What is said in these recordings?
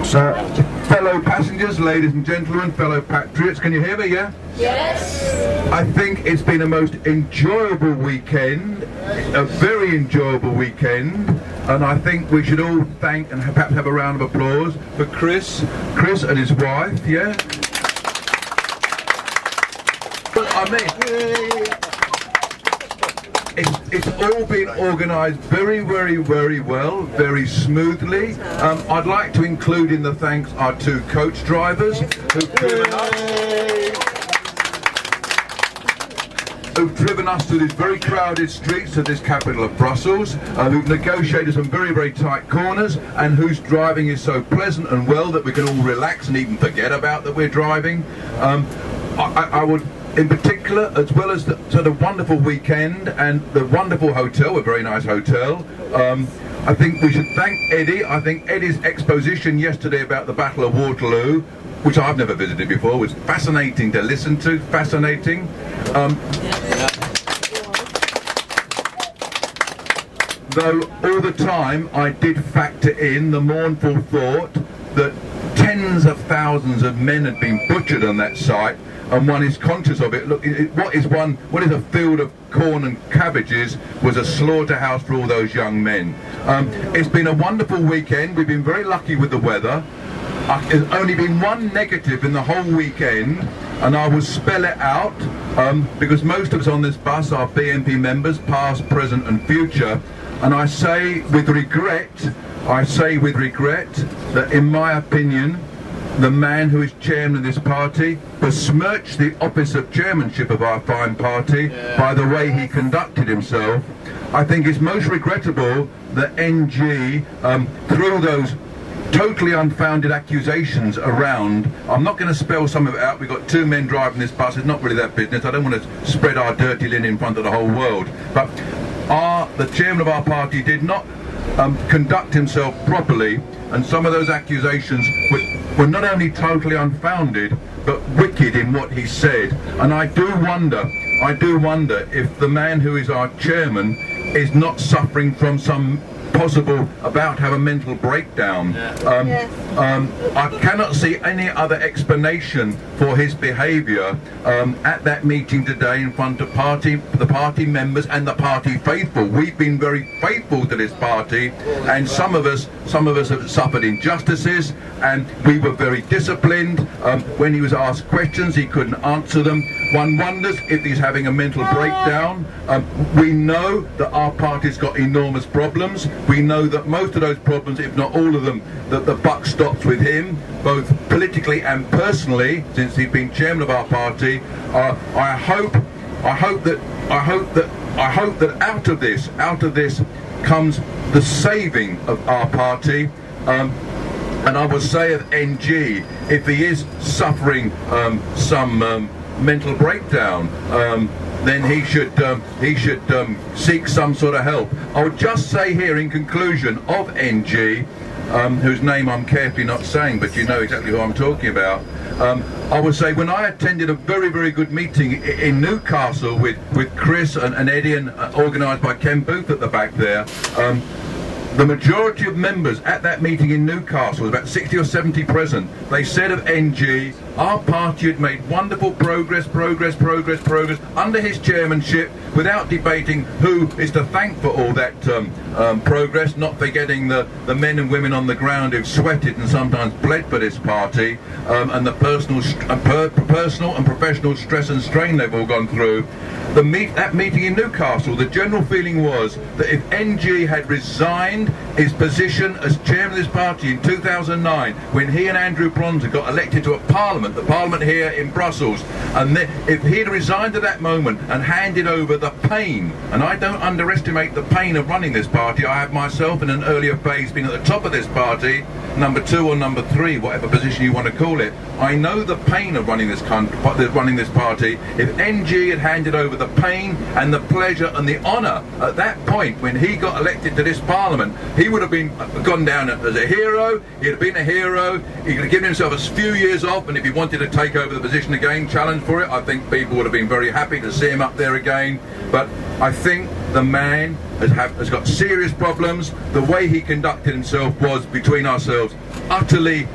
So, fellow passengers, ladies and gentlemen, fellow patriots, can you hear me, yeah? Yes. I think it's been a most enjoyable weekend, a very enjoyable weekend, and I think we should all thank and perhaps have a round of applause for Chris and his wife, yeah? But I mean, it's all been organised very, very, very well, very smoothly. I'd like to include in the thanks our two coach drivers who've driven us through these very crowded streets of this capital of Brussels, who've negotiated some very, very tight corners, and whose driving is so pleasant and well that we can all relax and even forget about that we're driving. I would, in particular, as well as the sort of wonderful weekend and the wonderful hotel, a very nice hotel, I think we should thank Eddie. I think Eddie's exposition yesterday about the Battle of Waterloo, which I've never visited before, was fascinating to listen to, fascinating. Though all the time I did factor in the mournful thought that tens of thousands of men had been butchered on that site, and one is conscious of it. Look, what is a field of corn and cabbages was a slaughterhouse for all those young men. It's been a wonderful weekend. We've been very lucky with the weather. There's only been one negative in the whole weekend, and I will spell it out because most of us on this bus are BNP members, past, present and future, and I say with regret that in my opinion the man who is chairman of this party besmirched the office of chairmanship of our fine party by the way he conducted himself. I think it's most regrettable that NG threw those totally unfounded accusations around. I'm not going to spell some of it out. We've got two men driving this bus. It's not really their business. I don't want to spread our dirty linen in front of the whole world. But the chairman of our party did not conduct himself properly, and some of those accusations were not only totally unfounded but wicked in what he said. And I do wonder if the man who is our chairman is not suffering from some possible about to have a mental breakdown. I cannot see any other explanation for his behaviour at that meeting today in front of the party members and the party faithful. We've been very faithful to this party, and some of us have suffered injustices, and we were very disciplined. When he was asked questions, he couldn't answer them. One wonders if he's having a mental breakdown. We know that our party's got enormous problems. We know that most of those problems, if not all of them, that the buck stops with him, both politically and personally, since he's been chairman of our party. I hope that out of this comes the saving of our party. And I will say of NG, if he is suffering some mental breakdown, then he should seek some sort of help. I would just say here in conclusion of NG, whose name I'm carefully not saying, but you know exactly who I'm talking about. I would say when I attended a very, very good meeting in Newcastle with Chris and Eddie, and organised by Ken Booth at the back there, the majority of members at that meeting in Newcastle, about 60 or 70 present, they said of NG, our party had made wonderful progress under his chairmanship, without debating who is to thank for all that progress, not forgetting the men and women on the ground who've sweated and sometimes bled for this party, and the personal and professional stress and strain they've all gone through. That meeting in Newcastle, the general feeling was that if NG had resigned his position as chairman of this party in 2009, when he and Andrew Bronzer got elected to the parliament here in Brussels, and if he had resigned at that moment and handed over the pain, and I don't underestimate the pain of running this party, I have myself in an earlier phase been at the top of this party, number 2 or number 3, whatever position you want to call it. I know the pain of running this party. If NG had handed over the pain and the pleasure and the honour at that point when he got elected to this parliament, he would have gone down as a hero. He'd have been a hero. He could have given himself a few years off, and if he wanted to take over the position again, challenge for it, I think people would have been very happy to see him up there again. But I think the man has got serious problems. The way he conducted himself was, between ourselves, utterly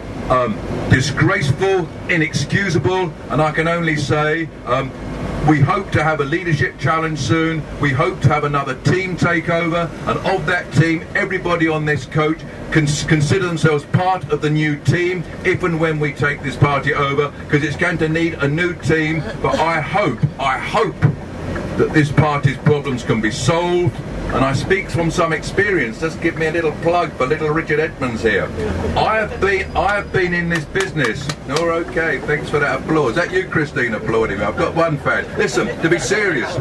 disgraceful, inexcusable, and I can only say we hope to have a leadership challenge soon. We hope to have another team takeover, and of that team, everybody on this coach can consider themselves part of the new team if and when we take this party over, because it's going to need a new team. But I hope that this party's problems can be solved, and I speak from some experience. Just give me a little plug for little Richard Edmonds here. I have been in this business. Oh, okay, thanks for that applause. Is that you, Christine, applauding me? I've got one fan. Listen, to be serious,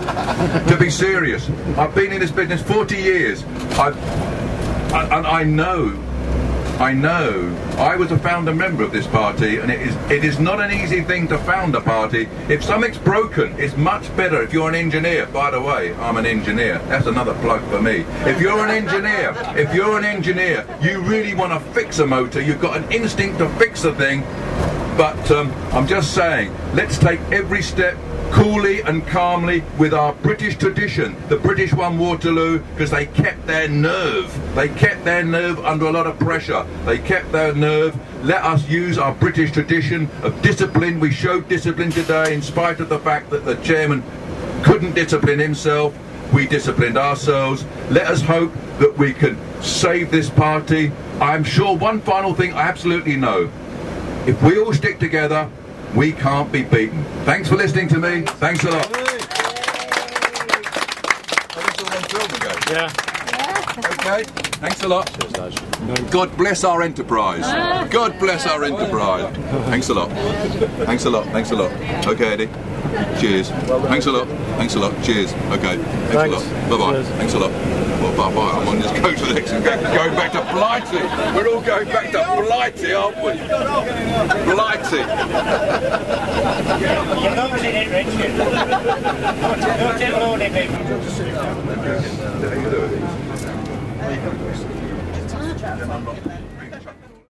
I've been in this business 40 years. I know I was a founder member of this party, and it is not an easy thing to found a party. If something's broken, it's much better if you're an engineer. By the way, I'm an engineer. That's another plug for me. If you're an engineer, you really want to fix a motor. You've got an instinct to fix a thing. But I'm just saying, let's take every step coolly and calmly with our British tradition. The British won Waterloo because they kept their nerve. They kept their nerve under a lot of pressure. They kept their nerve. Let us use our British tradition of discipline. We showed discipline today in spite of the fact that the chairman couldn't discipline himself. We disciplined ourselves. Let us hope that we can save this party. I'm sure one final thing I absolutely know. If we all stick together, we can't be beaten. Thanks for listening to me. Thanks a lot. Yeah. Okay. Thanks a lot. God bless our enterprise. God bless our enterprise. Thanks a lot. Thanks a lot. Thanks a lot. Okay, Eddie. Cheers. Thanks a lot. Thanks a lot. Cheers. Okay. Thanks a lot. Bye-bye. Thanks a lot. Well, bye-bye. I'm on this coach for the next going back to Blighty. We're all going back to Blighty, aren't we? Blighty. You're not in it, Richard. Not it all in it. How you doing?